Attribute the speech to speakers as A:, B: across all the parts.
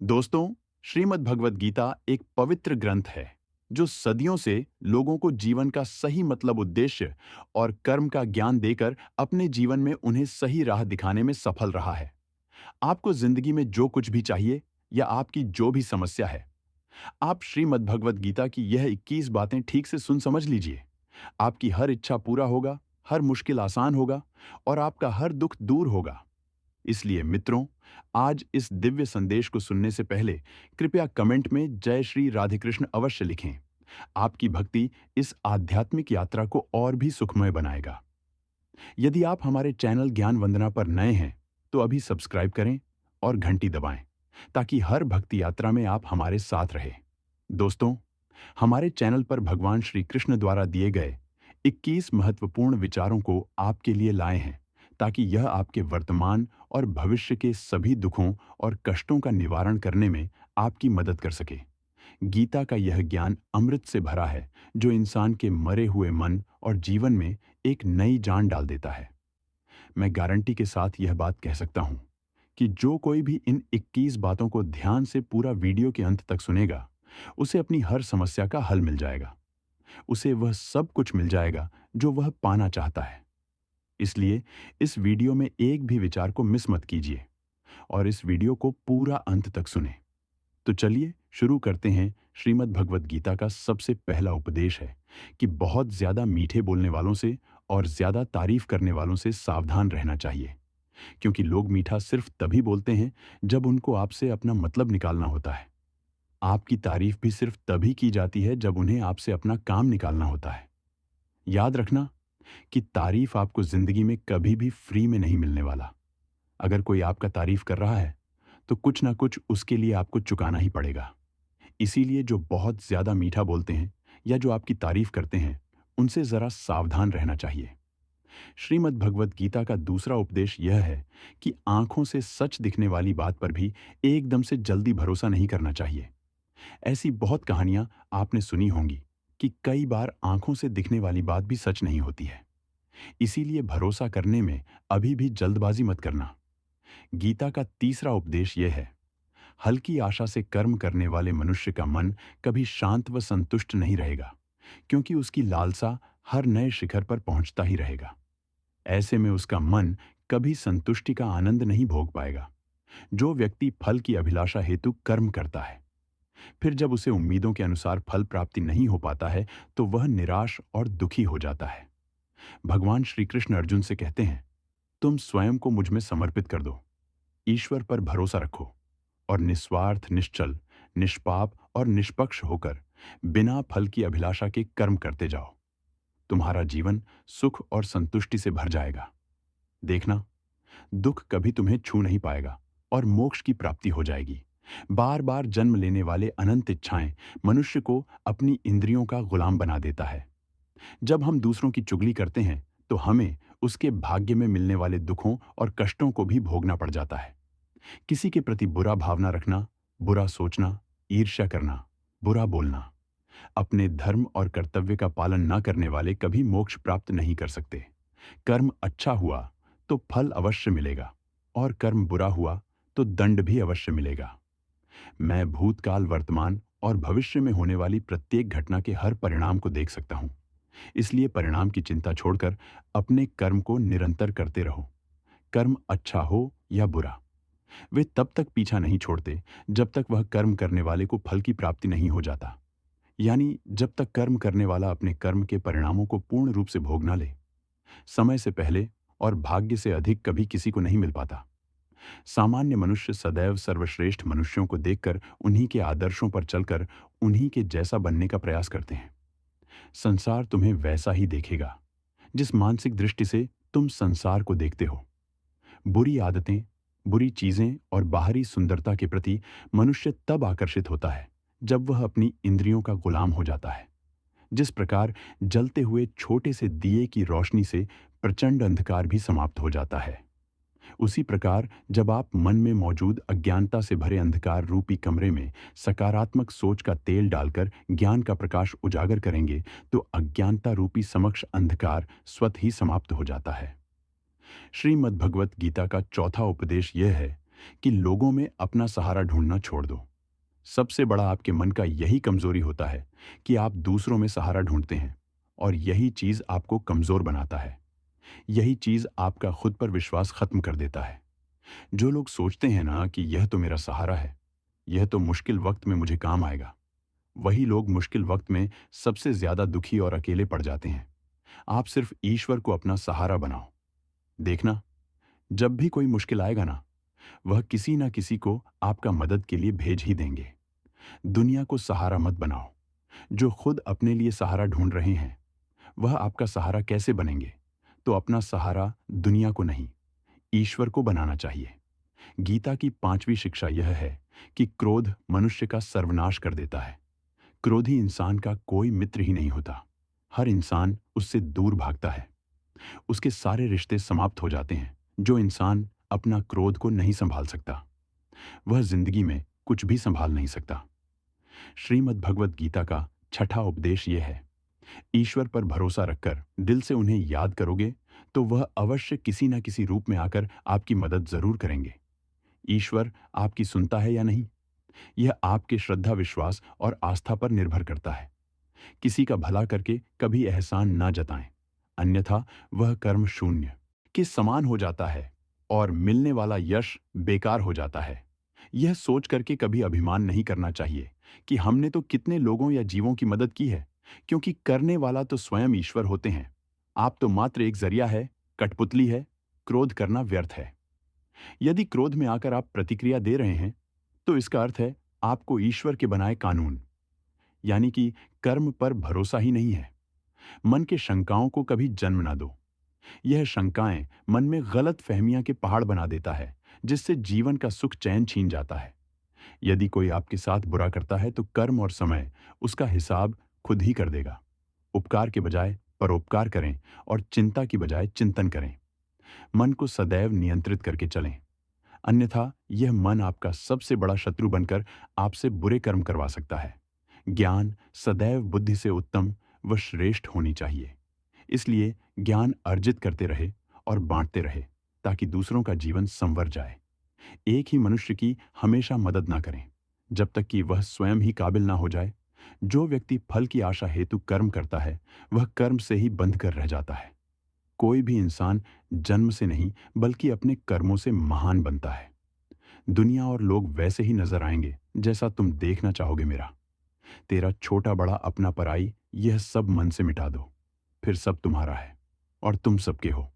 A: दोस्तों, श्रीमद् भगवत गीता एक पवित्र ग्रंथ है जो सदियों से लोगों को जीवन का सही मतलब, उद्देश्य और कर्म का ज्ञान देकर अपने जीवन में उन्हें सही राह दिखाने में सफल रहा है। आपको जिंदगी में जो कुछ भी चाहिए या आपकी जो भी समस्या है, आप श्रीमद् भगवत गीता की यह 21 बातें ठीक से सुन समझ लीजिए। आपकी हर इच्छा पूरा होगा, हर मुश्किल आसान होगा और आपका हर दुख दूर होगा। इसलिए मित्रों, आज इस दिव्य संदेश को सुनने से पहले कृपया कमेंट में जय श्री राधे कृष्ण अवश्य लिखें। आपकी भक्ति इस आध्यात्मिक यात्रा को और भी सुखमय बनाएगा। यदि आप हमारे चैनल ज्ञान वंदना पर नए हैं तो अभी सब्सक्राइब करें और घंटी दबाएं ताकि हर भक्ति यात्रा में आप हमारे साथ रहें। दोस्तों, हमारे चैनल पर भगवान श्री कृष्ण द्वारा दिए गए 21 महत्वपूर्ण विचारों को आपके लिए लाए हैं ताकि यह आपके वर्तमान और भविष्य के सभी दुखों और कष्टों का निवारण करने में आपकी मदद कर सके। गीता का यह ज्ञान अमृत से भरा है जो इंसान के मरे हुए मन और जीवन में एक नई जान डाल देता है। मैं गारंटी के साथ यह बात कह सकता हूं कि जो कोई भी इन 21 बातों को ध्यान से पूरा वीडियो के अंत तक सुनेगा, उसे अपनी हर समस्या का हल मिल जाएगा। उसे वह सब कुछ मिल जाएगा जो वह पाना चाहता है। इसलिए इस वीडियो में एक भी विचार को मिस मत कीजिए और इस वीडियो को पूरा अंत तक सुने। तो चलिए शुरू करते हैं। श्रीमद् भगवत गीता का सबसे पहला उपदेश है कि बहुत ज्यादा मीठे बोलने वालों से और ज्यादा तारीफ करने वालों से सावधान रहना चाहिए, क्योंकि लोग मीठा सिर्फ तभी बोलते हैं जब उनको आपसे अपना मतलब निकालना होता है। आपकी तारीफ भी सिर्फ तभी की जाती है जब उन्हें आपसे अपना काम निकालना होता है। याद रखना कि तारीफ आपको जिंदगी में कभी भी फ्री में नहीं मिलने वाला। अगर कोई आपका तारीफ कर रहा है तो कुछ ना कुछ उसके लिए आपको चुकाना ही पड़ेगा। इसीलिए जो बहुत ज्यादा मीठा बोलते हैं या जो आपकी तारीफ करते हैं, उनसे जरा सावधान रहना चाहिए। श्रीमद् भगवत गीता का दूसरा उपदेश यह है कि आंखों से सच दिखने वाली बात पर भी एकदम से जल्दी भरोसा नहीं करना चाहिए। ऐसी बहुत कहानियां आपने सुनी होंगी कि कई बार आंखों से दिखने वाली बात भी सच नहीं होती है। इसीलिए भरोसा करने में अभी भी जल्दबाजी मत करना। गीता का तीसरा उपदेश यह है, हल्की आशा से कर्म करने वाले मनुष्य का मन कभी शांत व संतुष्ट नहीं रहेगा, क्योंकि उसकी लालसा हर नए शिखर पर पहुंचता ही रहेगा। ऐसे में उसका मन कभी संतुष्टि का आनंद नहीं भोग पाएगा। जो व्यक्ति फल की अभिलाषा हेतु कर्म करता है, फिर जब उसे उम्मीदों के अनुसार फल प्राप्ति नहीं हो पाता है तो वह निराश और दुखी हो जाता है। भगवान श्री कृष्ण अर्जुन से कहते हैं, तुम स्वयं को मुझ में समर्पित कर दो, ईश्वर पर भरोसा रखो और निस्वार्थ, निश्चल, निष्पाप और निष्पक्ष होकर बिना फल की अभिलाषा के कर्म करते जाओ। तुम्हारा जीवन सुख और संतुष्टि से भर जाएगा। देखना, दुख कभी तुम्हें छू नहीं पाएगा और मोक्ष की प्राप्ति हो जाएगी। बार बार जन्म लेने वाले अनंत इच्छाएं मनुष्य को अपनी इंद्रियों का गुलाम बना देता है। जब हम दूसरों की चुगली करते हैं तो हमें उसके भाग्य में मिलने वाले दुखों और कष्टों को भी भोगना पड़ जाता है। किसी के प्रति बुरा भावना रखना, बुरा सोचना, ईर्ष्या करना, बुरा बोलना, अपने धर्म और कर्तव्य का पालन न करने वाले कभी मोक्ष प्राप्त नहीं कर सकते। कर्म अच्छा हुआ तो फल अवश्य मिलेगा और कर्म बुरा हुआ तो दंड भी अवश्य मिलेगा। मैं भूतकाल, वर्तमान और भविष्य में होने वाली प्रत्येक घटना के हर परिणाम को देख सकता हूं। इसलिए परिणाम की चिंता छोड़कर अपने कर्म को निरंतर करते रहो। कर्म अच्छा हो या बुरा, वे तब तक पीछा नहीं छोड़ते जब तक वह कर्म करने वाले को फल की प्राप्ति नहीं हो जाता, यानी जब तक कर्म करने वाला अपने कर्म के परिणामों को पूर्ण रूप से भोग ना ले। समय से पहले और भाग्य से अधिक कभी किसी को नहीं मिल पाता। सामान्य मनुष्य सदैव सर्वश्रेष्ठ मनुष्यों को देखकर उन्हीं के आदर्शों पर चलकर उन्हीं के जैसा बनने का प्रयास करते हैं। संसार तुम्हें वैसा ही देखेगा जिस मानसिक दृष्टि से तुम संसार को देखते हो। बुरी आदतें, बुरी चीजें और बाहरी सुंदरता के प्रति मनुष्य तब आकर्षित होता है जब वह अपनी इंद्रियों का गुलाम हो जाता है। जिस प्रकार जलते हुए छोटे से दिए की रोशनी से प्रचंड अंधकार भी समाप्त हो जाता है, उसी प्रकार जब आप मन में मौजूद अज्ञानता से भरे अंधकार रूपी कमरे में सकारात्मक सोच का तेल डालकर ज्ञान का प्रकाश उजागर करेंगे तो अज्ञानता रूपी समक्ष अंधकार स्वतः ही समाप्त हो जाता है। श्रीमद् भगवत गीता का चौथा उपदेश यह है कि लोगों में अपना सहारा ढूंढना छोड़ दो। सबसे बड़ा आपके मन का यही कमजोरी होता है कि आप दूसरों में सहारा ढूंढते हैं, और यही चीज आपको कमजोर बनाता है। यही चीज आपका खुद पर विश्वास खत्म कर देता है। जो लोग सोचते हैं ना कि यह तो मेरा सहारा है, यह तो मुश्किल वक्त में मुझे काम आएगा, वही लोग मुश्किल वक्त में सबसे ज्यादा दुखी और अकेले पड़ जाते हैं। आप सिर्फ ईश्वर को अपना सहारा बनाओ। देखना, जब भी कोई मुश्किल आएगा ना, वह किसी ना किसी को आपका मदद के लिए भेज ही देंगे। दुनिया को सहारा मत बनाओ। जो खुद अपने लिए सहारा ढूंढ रहे हैं, वह आपका सहारा कैसे बनेंगे? तो अपना सहारा दुनिया को नहीं, ईश्वर को बनाना चाहिए। गीता की 5वीं शिक्षा यह है कि क्रोध मनुष्य का सर्वनाश कर देता है। क्रोधी इंसान का कोई मित्र ही नहीं होता। हर इंसान उससे दूर भागता है। उसके सारे रिश्ते समाप्त हो जाते हैं। जो इंसान अपना क्रोध को नहीं संभाल सकता, वह जिंदगी में कुछ भी संभाल नहीं सकता। श्रीमद् भगवत गीता का छठा उपदेश यह है, ईश्वर पर भरोसा रखकर दिल से उन्हें याद करोगे तो वह अवश्य किसी न किसी रूप में आकर आपकी मदद जरूर करेंगे। ईश्वर आपकी सुनता है या नहीं, यह आपके श्रद्धा विश्वास और आस्था पर निर्भर करता है। किसी का भला करके कभी एहसान ना जताएं, अन्यथा वह कर्म शून्य के समान हो जाता है और मिलने वाला यश बेकार हो जाता है। यह सोच करके कभी अभिमान नहीं करना चाहिए कि हमने तो कितने लोगों या जीवों की मदद की है, क्योंकि करने वाला तो स्वयं ईश्वर होते हैं। आप तो मात्र एक जरिया है, कठपुतली है। क्रोध करना व्यर्थ है। यदि क्रोध में आकर आप प्रतिक्रिया दे रहे हैं, तो इसका अर्थ है आपको ईश्वर के बनाए कानून यानी कि कर्म पर भरोसा ही नहीं है। मन के शंकाओं को कभी जन्म ना दो। यह शंकाएं मन में गलत फहमियां के पहाड़ बना देता है, जिससे जीवन का सुख चैन छीन जाता है। यदि कोई आपके साथ बुरा करता है तो कर्म और समय उसका हिसाब खुद ही कर देगा। उपकार के बजाय परोपकार करें और चिंता की बजाय चिंतन करें। मन को सदैव नियंत्रित करके चलें, अन्यथा यह मन आपका सबसे बड़ा शत्रु बनकर आपसे बुरे कर्म करवा सकता है। ज्ञान सदैव बुद्धि से उत्तम व श्रेष्ठ होनी चाहिए। इसलिए ज्ञान अर्जित करते रहे और बांटते रहे, ताकि दूसरों का जीवन संवर जाए। एक ही मनुष्य की हमेशा मदद ना करें जब तक कि वह स्वयं ही काबिल ना हो जाए। जो व्यक्ति फल की आशा हेतु कर्म करता है, वह कर्म से ही बंध कर रह जाता है। कोई भी इंसान जन्म से नहीं बल्कि अपने कर्मों से महान बनता है। दुनिया और लोग वैसे ही नजर आएंगे जैसा तुम देखना चाहोगे। मेरा तेरा छोटा बड़ा अपना पराई, यह सब मन से मिटा दो, फिर सब तुम्हारा है और तुम सबके हो।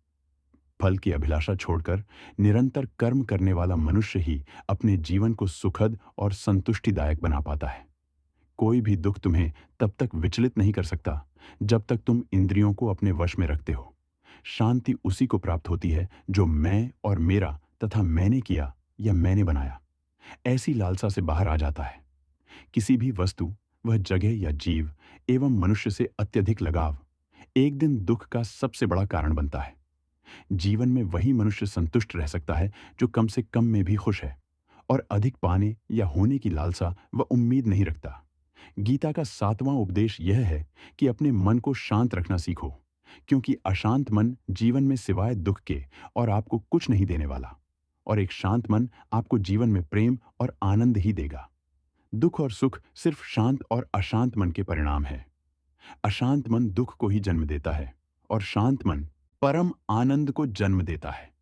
A: फल की अभिलाषा छोड़कर निरंतर कर्म करने वाला मनुष्य ही अपने जीवन को सुखद और संतुष्टिदायक बना पाता है। कोई भी दुख तुम्हें तब तक विचलित नहीं कर सकता जब तक तुम इंद्रियों को अपने वश में रखते हो। शांति उसी को प्राप्त होती है जो मैं और मेरा तथा मैंने किया या मैंने बनाया ऐसी लालसा से बाहर आ जाता है। किसी भी वस्तु, वह जगह या जीव एवं मनुष्य से अत्यधिक लगाव एक दिन दुख का सबसे बड़ा कारण बनता है। जीवन में वही मनुष्य संतुष्ट रह सकता है जो कम से कम में भी खुश है और अधिक पाने या होने की लालसा व उम्मीद नहीं रखता। गीता का 7वां उपदेश यह है कि अपने मन को शांत रखना सीखो, क्योंकि अशांत मन जीवन में सिवाय दुख के और आपको कुछ नहीं देने वाला, और एक शांत मन आपको जीवन में प्रेम और आनंद ही देगा। दुख और सुख सिर्फ शांत और अशांत मन के परिणाम है। अशांत मन दुख को ही जन्म देता है और शांत मन परम आनंद को जन्म देता है।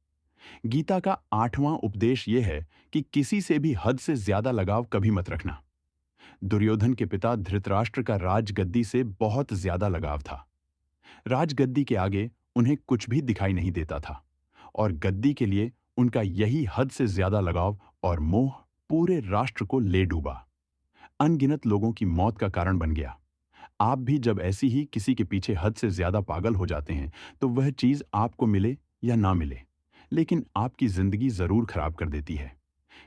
A: गीता का 8वां उपदेश यह है कि किसी से भी हद से ज्यादा लगाव कभी मत रखना। दुर्योधन के पिता धृतराष्ट्र का राजगद्दी से बहुत ज्यादा लगाव था। राजगद्दी के आगे उन्हें कुछ भी दिखाई नहीं देता था और गद्दी के लिए उनका यही हद से ज्यादा लगाव और मोह पूरे राष्ट्र को ले डूबा, अनगिनत लोगों की मौत का कारण बन गया। आप भी जब ऐसी ही किसी के पीछे हद से ज्यादा पागल हो जाते हैं, तो वह चीज आपको मिले या ना मिले, लेकिन आपकी जिंदगी जरूर खराब कर देती है।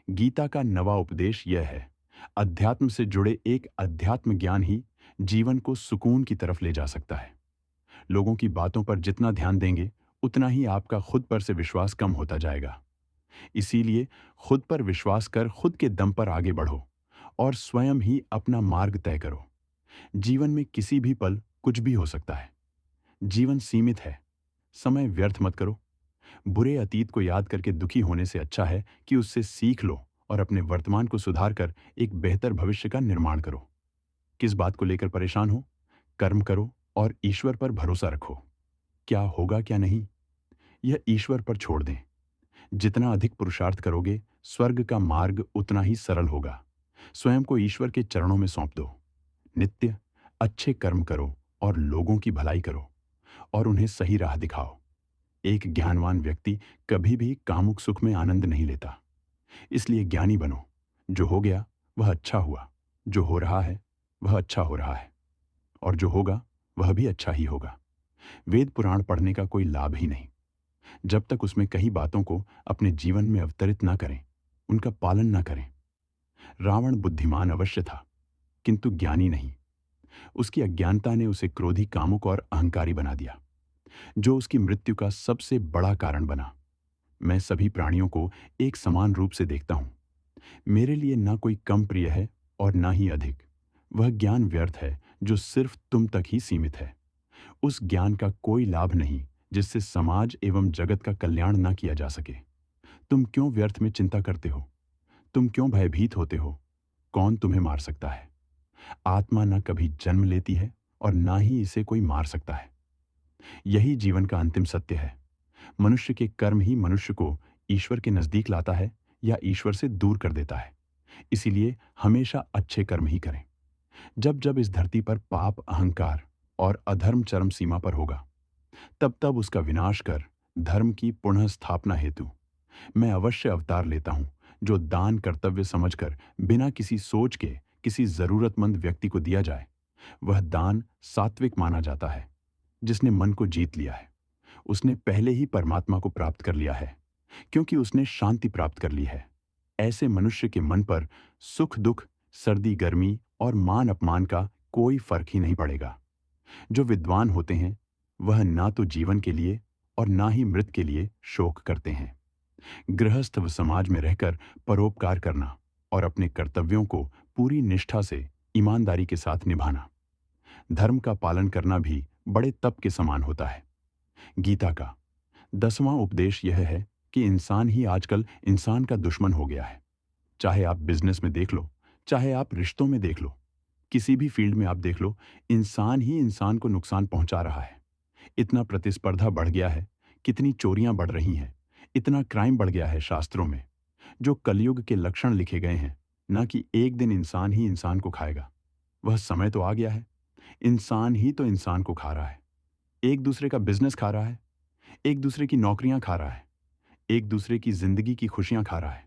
A: गीता का 9वां उपदेश यह है, अध्यात्म से जुड़े एक अध्यात्म ज्ञान ही जीवन को सुकून की तरफ ले जा सकता है। लोगों की बातों पर जितना ध्यान देंगे, उतना ही आपका खुद पर से विश्वास कम होता जाएगा। इसीलिए खुद पर विश्वास कर खुद के दम पर आगे बढ़ो और स्वयं ही अपना मार्ग तय करो। जीवन में किसी भी पल कुछ भी हो सकता है। जीवन सीमित है, समय व्यर्थ मत करो। बुरे अतीत को याद करके दुखी होने से अच्छा है कि उससे सीख लो और अपने वर्तमान को सुधार कर एक बेहतर भविष्य का निर्माण करो। किस बात को लेकर परेशान हो? कर्म करो और ईश्वर पर भरोसा रखो। क्या होगा क्या नहीं, यह ईश्वर पर छोड़ दें। जितना अधिक पुरुषार्थ करोगे, स्वर्ग का मार्ग उतना ही सरल होगा। स्वयं को ईश्वर के चरणों में सौंप दो। नित्य अच्छे कर्म करो और लोगों की भलाई करो और उन्हें सही राह दिखाओ। एक ज्ञानवान व्यक्ति कभी भी कामुक सुख में आनंद नहीं लेता। इसलिए ज्ञानी बनो। जो हो गया वह अच्छा हुआ, जो हो रहा है वह अच्छा हो रहा है, और जो होगा वह भी अच्छा ही होगा। वेद पुराण पढ़ने का कोई लाभ ही नहीं जब तक उसमें कई बातों को अपने जीवन में अवतरित ना करें, उनका पालन ना करें। रावण बुद्धिमान अवश्य था, किंतु ज्ञानी नहीं। उसकी अज्ञानता ने उसे क्रोधी, कामुक और अहंकारी बना दिया, जो उसकी मृत्यु का सबसे बड़ा कारण बना। मैं सभी प्राणियों को एक समान रूप से देखता हूं। मेरे लिए ना कोई कम प्रिय है और ना ही अधिक। वह ज्ञान व्यर्थ है जो सिर्फ तुम तक ही सीमित है। उस ज्ञान का कोई लाभ नहीं जिससे समाज एवं जगत का कल्याण ना किया जा सके। तुम क्यों व्यर्थ में चिंता करते हो? तुम क्यों भयभीत होते हो? कौन तुम्हें मार सकता है? आत्मा न कभी जन्म लेती है और ना ही इसे कोई मार सकता है। यही जीवन का अंतिम सत्य है। मनुष्य के कर्म ही मनुष्य को ईश्वर के नजदीक लाता है या ईश्वर से दूर कर देता है। इसीलिए हमेशा अच्छे कर्म ही करें। जब जब इस धरती पर पाप, अहंकार और अधर्म चरम सीमा पर होगा, तब तब उसका विनाश कर धर्म की पुनः स्थापना हेतु मैं अवश्य अवतार लेता हूं, जो दान कर्तव्य समझकर बिना किसी सोच के किसी जरूरतमंद व्यक्ति को दिया जाए। वह दान सात्विक माना जाता है। जिसने मन को जीत लिया है, उसने पहले ही परमात्मा को प्राप्त कर लिया है, क्योंकि उसने शांति प्राप्त कर ली है। ऐसे मनुष्य के मन पर सुख दुख, सर्दी गर्मी और मान अपमान का कोई फर्क ही नहीं पड़ेगा। जो विद्वान होते हैं वह ना तो जीवन के लिए और ना ही मृत के लिए शोक करते हैं। गृहस्थ व समाज में रहकर परोपकार करना और अपने कर्तव्यों को पूरी निष्ठा से, ईमानदारी के साथ निभाना, धर्म का पालन करना भी बड़े तप के समान होता है। गीता का 10वां उपदेश यह है कि इंसान ही आजकल इंसान का दुश्मन हो गया है। चाहे आप बिजनेस में देख लो, चाहे आप रिश्तों में देख लो, किसी भी फील्ड में आप देख लो, इंसान ही इंसान को नुकसान पहुंचा रहा है। इतना प्रतिस्पर्धा बढ़ गया है, कितनी चोरियां बढ़ रही हैं, इतना क्राइम बढ़ गया है शास्त्रों में। जो कलयुग के लक्षण लिखे गए हैं, ना कि एक दिन इंसान ही इंसान को खाएगा। वह समय तो आ गया है। इंसान ही तो इंसान को खा रहा है। एक दूसरे का बिजनेस खा रहा है, एक दूसरे की नौकरियां खा रहा है, एक दूसरे की जिंदगी की खुशियां खा रहा है।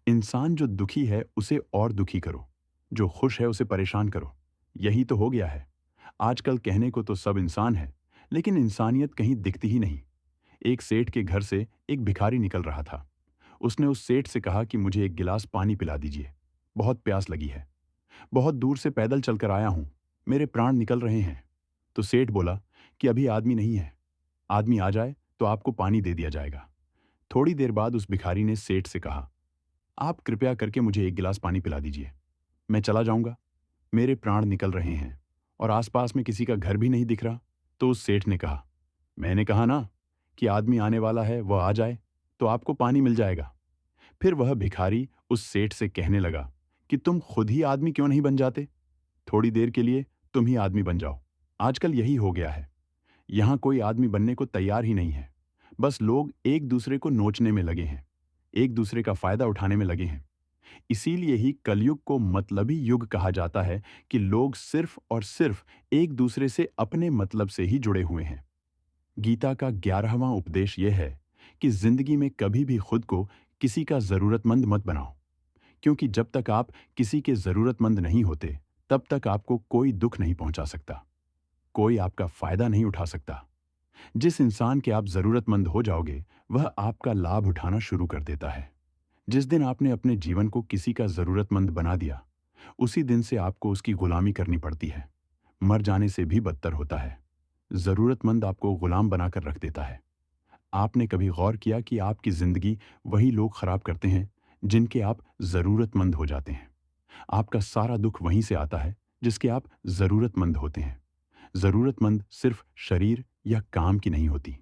A: इंसान जो दुखी है उसे और दुखी करो, जो खुश है उसे परेशान करो। यही तो हो गया है। आजकल कहने को तो सब इंसान है, लेकिन इंसानियत कहीं दिखती ही नहीं। एक सेठ के घर से एक भिखारी निकल रहा था। उसने उस सेठ से कहा कि मुझे एक गिलास पानी पिला दीजिए, बहुत प्यास लगी है। बहुत दूर से पैदल चलकर आया हूं, मेरे प्राण निकल रहे हैं। तो सेठ बोला कि अभी आदमी नहीं है, आदमी आ जाए तो आपको पानी दे दिया जाएगा। थोड़ी देर बाद उस भिखारी ने सेठ से कहा, आप कृपया करके मुझे एक गिलास पानी पिला दीजिए, मैं चला जाऊंगा, मेरे प्राण निकल रहे हैं और आसपास में किसी का घर भी नहीं दिख रहा। तो उस सेठ ने कहा, मैंने कहा ना कि आदमी आने वाला है, वह आ जाए तो आपको पानी मिल जाएगा। फिर वह भिखारी उस सेठ से कहने लगा कि तुम खुद ही आदमी क्यों नहीं बन जाते? थोड़ी देर के लिए तुम ही आदमी बन जाओ। आजकल यही हो गया है। यहां कोई आदमी बनने को तैयार ही नहीं है। बस लोग एक दूसरे को नोचने में लगे हैं, एक दूसरे का फायदा उठाने में लगे हैं। इसीलिए ही कलयुग को मतलबी युग कहा जाता है कि लोग सिर्फ और सिर्फ एक दूसरे से अपने मतलब से ही जुड़े हुए हैं। गीता का 11वां उपदेश यह है कि जिंदगी में कभी भी खुद को किसी का जरूरतमंद मत बनाओ, क्योंकि जब तक आप किसी के जरूरतमंद नहीं होते, तब तक आपको कोई दुख नहीं पहुंचा सकता, कोई आपका फायदा नहीं उठा सकता। जिस इंसान के आप जरूरतमंद हो जाओगे, वह आपका लाभ उठाना शुरू कर देता है। जिस दिन आपने अपने जीवन को किसी का जरूरतमंद बना दिया, उसी दिन से आपको उसकी गुलामी करनी पड़ती है। मर जाने से भी बदतर होता है। जरूरतमंद आपको गुलाम बनाकर रख देता है। आपने कभी गौर किया कि आपकी जिंदगी वही लोग खराब करते हैं जिनके आप जरूरतमंद हो जाते हैं। आपका सारा दुख वहीं से आता है जिसके आप जरूरतमंद होते हैं। जरूरतमंद सिर्फ शरीर या काम की नहीं होती,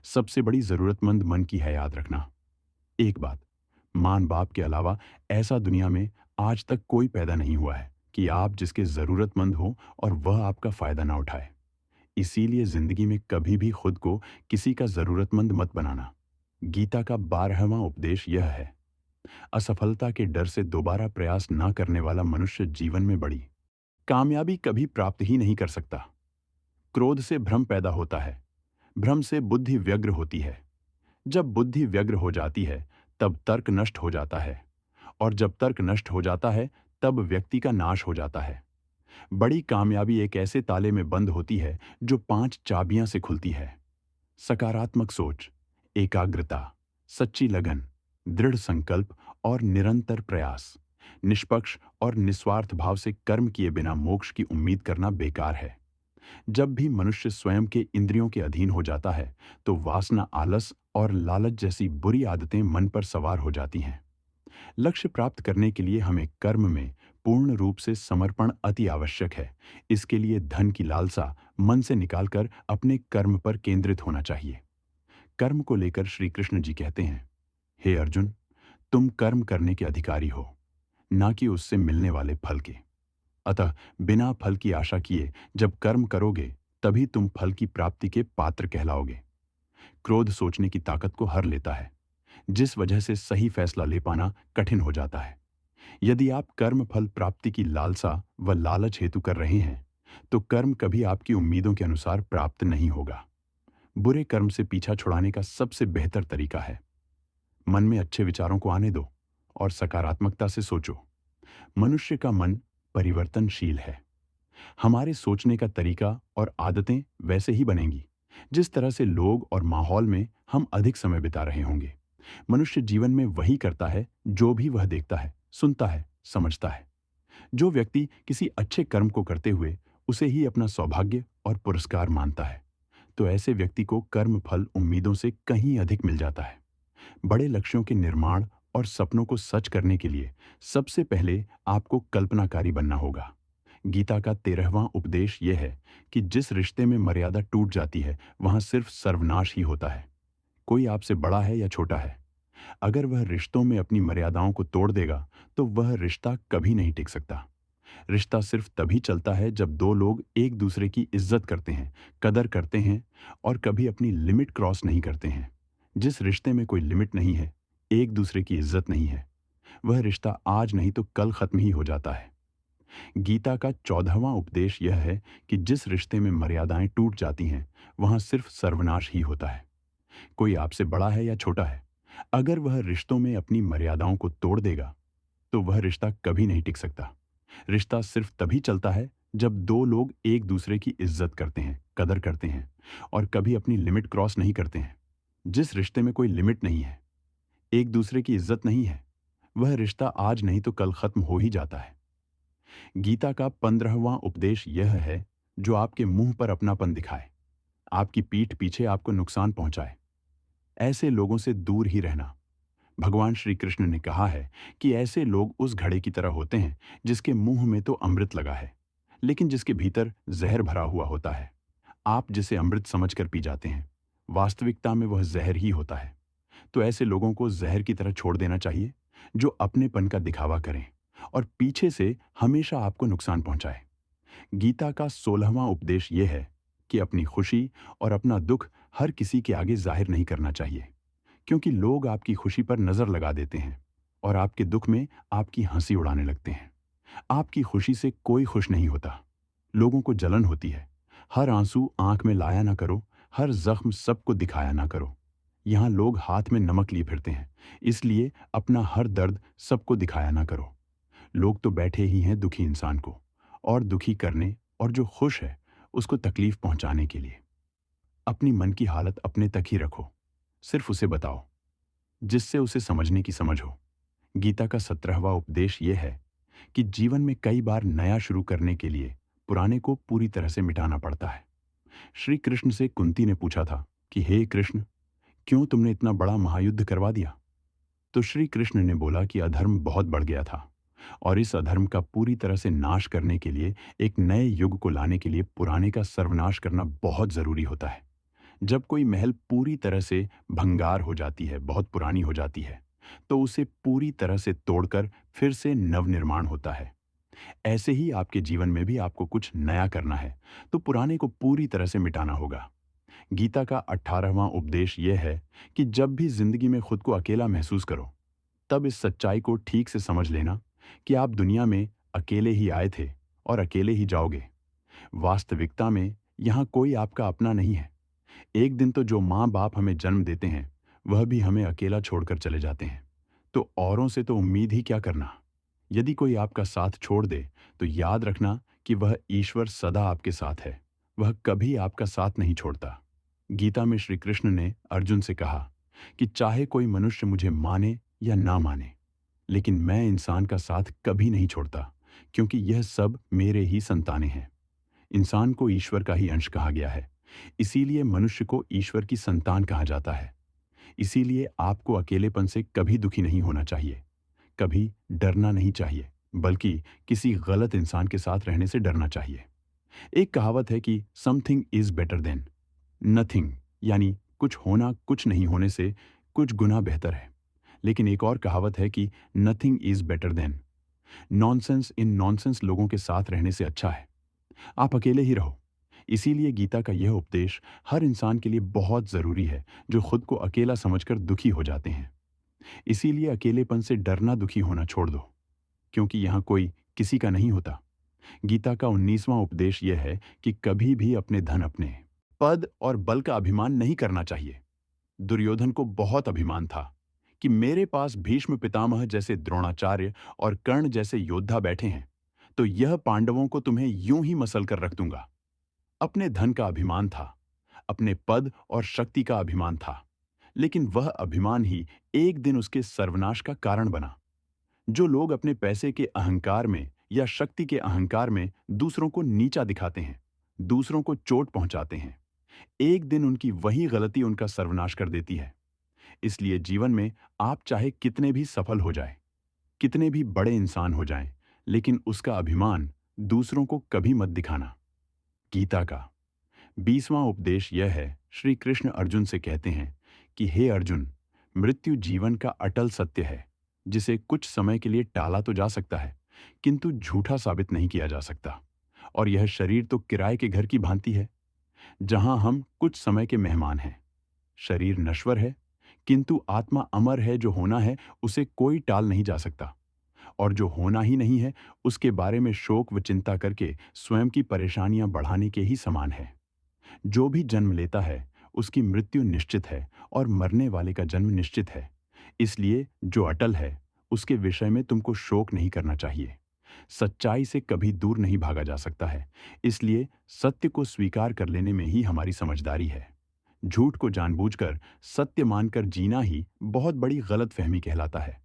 A: सबसे बड़ी जरूरतमंद मन की है, याद रखना। एक बात, मां बाप के अलावा ऐसा दुनिया में आज तक कोई पैदा नहीं हुआ है कि आप जिसके जरूरतमंद हो और वह आपका फायदा ना उठाए। इसीलिए जिंदगी में कभी भी खुद को किसी का जरूरतमंद मत बनाना। गीता का 12वां उपदेश यह है, असफलता के डर से दोबारा प्रयास ना करने वाला मनुष्य जीवन में बड़ी कामयाबी कभी प्राप्त ही नहीं कर सकता। क्रोध से भ्रम पैदा होता है, भ्रम से बुद्धि व्यग्र होती है, जब बुद्धि व्यग्र हो जाती है तब तर्क नष्ट हो जाता है, और जब तर्क नष्ट हो जाता है तब व्यक्ति का नाश हो जाता है। बड़ी कामयाबी एक ऐसे ताले में बंद होती है जो 5 चाबियां से खुलती है। सकारात्मक सोच, एकाग्रता, सच्ची लगन, दृढ़ संकल्प और निरंतर प्रयास। निष्पक्ष और निस्वार्थ भाव से कर्म किए बिना मोक्ष की उम्मीद करना बेकार है। जब भी मनुष्य स्वयं के इंद्रियों के अधीन हो जाता है तो वासना, आलस और लालच जैसी बुरी आदतें मन पर सवार हो जाती हैं। लक्ष्य प्राप्त करने के लिए हमें कर्म में पूर्ण रूप से समर्पण अति आवश्यक है। इसके लिए धन की लालसा मन से निकालकर अपने कर्म पर केंद्रित होना चाहिए। कर्म को लेकर श्री कृष्ण जी कहते हैं, हे अर्जुन, तुम कर्म करने के अधिकारी हो, ना कि उससे मिलने वाले फल के। अतः बिना फल की आशा किए जब कर्म करोगे तभी तुम फल की प्राप्ति के पात्र कहलाओगे। क्रोध सोचने की ताकत को हर लेता है, जिस वजह से सही फैसला ले पाना कठिन हो जाता है। यदि आप कर्म फल प्राप्ति की लालसा व लालच हेतु कर रहे हैं तो कर्म कभी आपकी उम्मीदों के अनुसार प्राप्त नहीं होगा। बुरे कर्म से पीछा छुड़ाने का सबसे बेहतर तरीका है, मन में अच्छे विचारों को आने दो और सकारात्मकता से सोचो। मनुष्य का मन परिवर्तनशील है। हमारे सोचने का तरीका और आदतें वैसे ही बनेंगी जिस तरह से लोग और माहौल में हम अधिक समय बिता रहे होंगे। मनुष्य जीवन में वही करता है जो भी वह देखता है, सुनता है, समझता है। जो व्यक्ति किसी अच्छे कर्म को करते हुए उसे ही अपना सौभाग्य और पुरस्कार मानता है, तो ऐसे व्यक्ति को कर्म फल उम्मीदों से कहीं अधिक मिल जाता है। बड़े लक्ष्यों के निर्माण और सपनों को सच करने के लिए सबसे पहले आपको कल्पनाकारी बनना होगा। गीता का 13वां उपदेश यह है कि जिस रिश्ते में मर्यादा टूट जाती है वहां सिर्फ सर्वनाश ही होता है। कोई आपसे बड़ा है या छोटा है, अगर वह रिश्तों में अपनी मर्यादाओं को तोड़ देगा तो वह रिश्ता कभी नहीं टिक सकता। रिश्ता सिर्फ तभी चलता है जब दो लोग एक दूसरे की इज्जत करते हैं, कदर करते हैं और कभी अपनी लिमिट क्रॉस नहीं करते हैं। जिस रिश्ते में कोई लिमिट नहीं है, एक दूसरे की इज्जत नहीं है, वह रिश्ता आज नहीं तो कल खत्म ही हो जाता है। गीता का 14वां उपदेश यह है कि जिस रिश्ते में मर्यादाएं टूट जाती हैं वहां सिर्फ सर्वनाश ही होता है। कोई आपसे बड़ा है या छोटा है, अगर वह रिश्तों में अपनी मर्यादाओं को तोड़ देगा तो वह रिश्ता कभी नहीं टिक सकता। रिश्ता सिर्फ तभी चलता है जब दो लोग एक दूसरे की इज्जत करते हैं, कदर करते हैं और कभी अपनी लिमिट क्रॉस नहीं करते हैं। जिस रिश्ते में कोई लिमिट नहीं है, एक दूसरे की इज्जत नहीं है, वह रिश्ता आज नहीं तो कल खत्म हो ही जाता है। गीता का 15वां उपदेश यह है, जो आपके मुंह पर अपनापन दिखाए, आपकी पीठ पीछे आपको नुकसान पहुंचाए, ऐसे लोगों से दूर ही रहना। भगवान श्री कृष्ण ने कहा है कि ऐसे लोग उस घड़े की तरह होते हैं जिसके मुंह में तो अमृत लगा है लेकिन जिसके भीतर जहर भरा हुआ होता है। आप जिसे अमृत समझकर पी जाते हैं, वास्तविकता में वह जहर ही होता है। तो ऐसे लोगों को जहर की तरह छोड़ देना चाहिए जो अपनेपन का दिखावा करें और पीछे से हमेशा आपको नुकसान पहुंचाए। गीता का 16वां उपदेश यह है कि अपनी खुशी और अपना दुख हर किसी के आगे जाहिर नहीं करना चाहिए, क्योंकि लोग आपकी खुशी पर नजर लगा देते हैं और आपके दुख में आपकी हंसी उड़ाने लगते हैं। आपकी खुशी से कोई खुश नहीं होता, लोगों को जलन होती है। हर आंसू आंख में लाया ना करो, हर जख्म सबको दिखाया ना करो। यहाँ लोग हाथ में नमक लिए फिरते हैं, इसलिए अपना हर दर्द सबको दिखाया ना करो। लोग तो बैठे ही हैं दुखी इंसान को और दुखी करने, और जो खुश है उसको तकलीफ पहुंचाने के लिए। अपनी मन की हालत अपने तक ही रखो, सिर्फ उसे बताओ जिससे उसे समझने की समझ हो। गीता का 17वां उपदेश यह है कि जीवन में कई बार नया शुरू करने के लिए पुराने को पूरी तरह से मिटाना पड़ता है। श्री कृष्ण से कुंती ने पूछा था कि हे कृष्ण, क्यों तुमने इतना बड़ा महायुद्ध करवा दिया? तो श्री कृष्ण ने बोला कि अधर्म बहुत बढ़ गया था और इस अधर्म का पूरी तरह से नाश करने के लिए, एक नए युग को लाने के लिए पुराने का सर्वनाश करना बहुत जरूरी होता है। जब कोई महल पूरी तरह से भंगार हो जाती है, बहुत पुरानी हो जाती है, तो उसे पूरी तरह से तोड़कर फिर से नवनिर्माण होता है। ऐसे ही आपके जीवन में भी आपको कुछ नया करना है, तो पुराने को पूरी तरह से मिटाना होगा। गीता का 18वां उपदेश यह है कि जब भी जिंदगी में खुद को अकेला महसूस करो, तब इस सच्चाई को ठीक से समझ लेना कि आप दुनिया में अकेले ही आए थे और अकेले ही जाओगे। वास्तविकता में यहाँ कोई आपका अपना नहीं है। एक दिन तो जो माँ बाप हमें जन्म देते हैं, वह भी हमें अकेला छोड़कर चले जाते हैं। तो औरों से तो उम्मीद ही क्या करना। यदि कोई आपका साथ छोड़ दे, तो याद रखना कि वह ईश्वर सदा आपके साथ है। वह कभी आपका साथ नहीं छोड़ता। गीता में श्री कृष्ण ने अर्जुन से कहा कि चाहे कोई मनुष्य मुझे माने या ना माने, लेकिन मैं इंसान का साथ कभी नहीं छोड़ता, क्योंकि यह सब मेरे ही संतानें हैं। इंसान को ईश्वर का ही अंश कहा गया है। इसीलिए मनुष्य को ईश्वर की संतान कहा जाता है। इसीलिए आपको अकेलेपन से कभी दुखी नहीं होना चाहिए, कभी डरना नहीं चाहिए, बल्कि किसी गलत इंसान के साथ रहने से डरना चाहिए। एक कहावत है कि something is better than nothing, यानी कुछ होना कुछ नहीं होने से कुछ गुना बेहतर है। लेकिन एक और कहावत है कि nothing is better than nonsense in nonsense लोगों के साथ रहने से अच्छा है आप अकेले ही रहो। इसीलिए गीता का यह उपदेश हर इंसान के लिए बहुत जरूरी है, जो खुद को अकेला समझकर दुखी हो जाते हैं। इसीलिए अकेलेपन से डरना, दुखी होना छोड़ दो, क्योंकि यहाँ कोई किसी का नहीं होता। गीता का 19वां उपदेश यह है कि कभी भी अपने धन, अपने पद और बल का अभिमान नहीं करना चाहिए। दुर्योधन को बहुत अभिमान था कि मेरे पास भीष्म पितामह जैसे द्रोणाचार्य और कर्ण जैसे योद्धा बैठे हैं, तो यह पांडवों को तुम्हें यूं ही मसल कर रख दूंगा। अपने धन का अभिमान था, अपने पद और शक्ति का अभिमान था, लेकिन वह अभिमान ही एक दिन उसके सर्वनाश का कारण बना। जो लोग अपने पैसे के अहंकार में या शक्ति के अहंकार में दूसरों को नीचा दिखाते हैं, दूसरों को चोट पहुंचाते हैं, एक दिन उनकी वही गलती उनका सर्वनाश कर देती है। इसलिए जीवन में आप चाहे कितने भी सफल हो जाएं, कितने भी बड़े इंसान हो जाएं, लेकिन उसका अभिमान दूसरों को कभी मत दिखाना। गीता का 20वां उपदेश यह है, श्री कृष्ण अर्जुन से कहते हैं कि हे अर्जुन, मृत्यु जीवन का अटल सत्य है, जिसे कुछ समय के लिए टाला तो जा सकता है, किंतु झूठा साबित नहीं किया जा सकता। और यह शरीर तो किराए के घर की भांति है, जहां हम कुछ समय के मेहमान हैं। शरीर नश्वर है, किंतु आत्मा अमर है। जो होना है उसे कोई टाल नहीं जा सकता, और जो होना ही नहीं है उसके बारे में शोक व चिंता करके स्वयं की परेशानियां बढ़ाने के ही समान है। जो भी जन्म लेता है उसकी मृत्यु निश्चित है, और मरने वाले का जन्म निश्चित है। इसलिए जो अटल है उसके विषय में तुमको शोक नहीं करना चाहिए। सच्चाई से कभी दूर नहीं भागा जा सकता है। इसलिए सत्य को स्वीकार कर लेने में ही हमारी समझदारी है। झूठ को जानबूझकर सत्य मानकर जीना ही बहुत बड़ी गलतफहमी कहलाता है।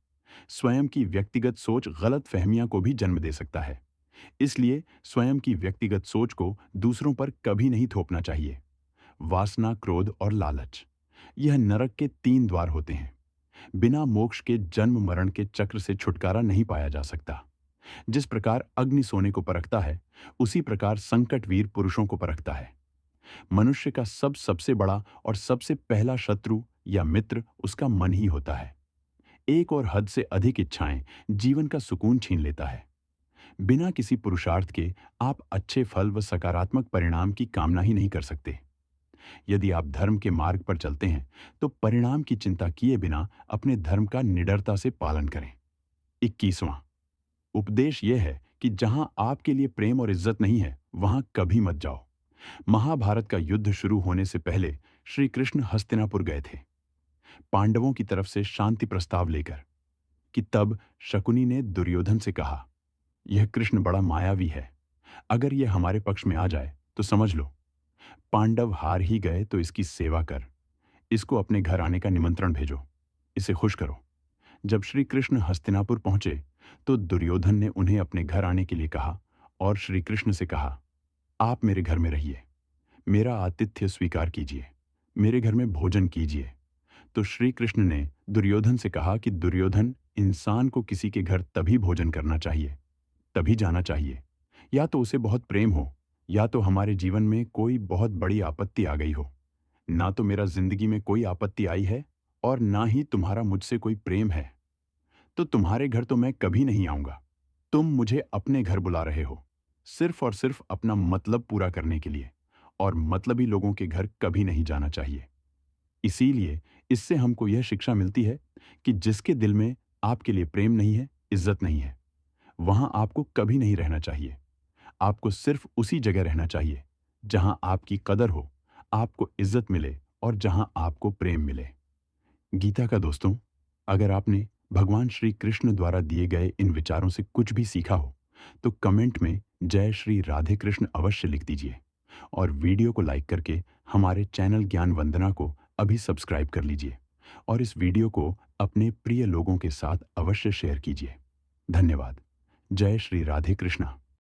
A: स्वयं की व्यक्तिगत सोच गलत फहमियां को भी जन्म दे सकता है। इसलिए स्वयं की व्यक्तिगत सोच को दूसरों पर कभी नहीं थोपना चाहिए। वासना, क्रोध और लालच, यह नरक के 3 द्वार होते हैं। बिना मोक्ष के जन्म मरण के चक्र से छुटकारा नहीं पाया जा सकता। जिस प्रकार अग्नि सोने को परखता है, उसी प्रकार संकटवीर पुरुषों को परखता है। मनुष्य का सबसे बड़ा और सबसे पहला शत्रु या मित्र उसका मन ही होता है। एक और हद से अधिक इच्छाएं जीवन का सुकून छीन लेता है। बिना किसी पुरुषार्थ के आप अच्छे फल व सकारात्मक परिणाम की कामना ही नहीं कर सकते। यदि आप धर्म के मार्ग पर चलते हैं, तो परिणाम की चिंता किए बिना अपने धर्म का निडरता से पालन करें। 21वां उपदेश यह है कि जहां आपके लिए प्रेम और इज्जत नहीं है, वहां कभी मत जाओ। महाभारत का युद्ध शुरू होने से पहले श्री कृष्ण हस्तिनापुर गए थे, पांडवों की तरफ से शांति प्रस्ताव लेकर, कि तब शकुनी ने दुर्योधन से कहा, यह कृष्ण बड़ा मायावी है। अगर यह हमारे पक्ष में आ जाए तो समझ लो पांडव हार ही गए। तो इसकी सेवा कर, इसको अपने घर आने का निमंत्रण भेजो, इसे खुश करो। जब श्री कृष्ण हस्तिनापुर पहुंचे तो दुर्योधन ने उन्हें अपने घर आने के लिए कहा और श्री कृष्ण से कहा, आप मेरे घर में रहिए, मेरा आतिथ्य स्वीकार कीजिए, मेरे घर में भोजन कीजिए। तो श्री कृष्ण ने दुर्योधन से कहा कि दुर्योधन, इंसान को किसी के घर तभी भोजन करना चाहिए, तभी जाना चाहिए, या तो उसे बहुत प्रेम हो, या तो हमारे जीवन में कोई बहुत बड़ी आपत्ति आ गई हो। ना तो मेरा जिंदगी में कोई आपत्ति आई है और ना ही तुम्हारा मुझसे कोई प्रेम है, तो तुम्हारे घर तो मैं कभी नहीं आऊंगा। तुम मुझे अपने घर बुला रहे हो, सिर्फ और सिर्फ अपना मतलब पूरा करने के लिए, और मतलबी लोगों के घर कभी नहीं जाना चाहिए। इसीलिए इससे हमको यह शिक्षा मिलती है कि जिसके दिल में आपके लिए प्रेम नहीं है, इज्जत नहीं है, वहां आपको कभी नहीं रहना चाहिए। आपको सिर्फ उसी जगह रहना चाहिए जहां आपकी कदर हो, आपको इज्जत मिले और जहां आपको प्रेम मिले। गीता का दोस्तों, अगर आपने भगवान श्री कृष्ण द्वारा दिए गए इन विचारों से कुछ भी सीखा हो, तो कमेंट में जय श्री राधे कृष्ण अवश्य लिख दीजिए, और वीडियो को लाइक करके हमारे चैनल ज्ञान वंदना को अभी सब्सक्राइब कर लीजिए, और इस वीडियो को अपने प्रिय लोगों के साथ अवश्य शेयर कीजिए। धन्यवाद। जय श्री राधे कृष्णा।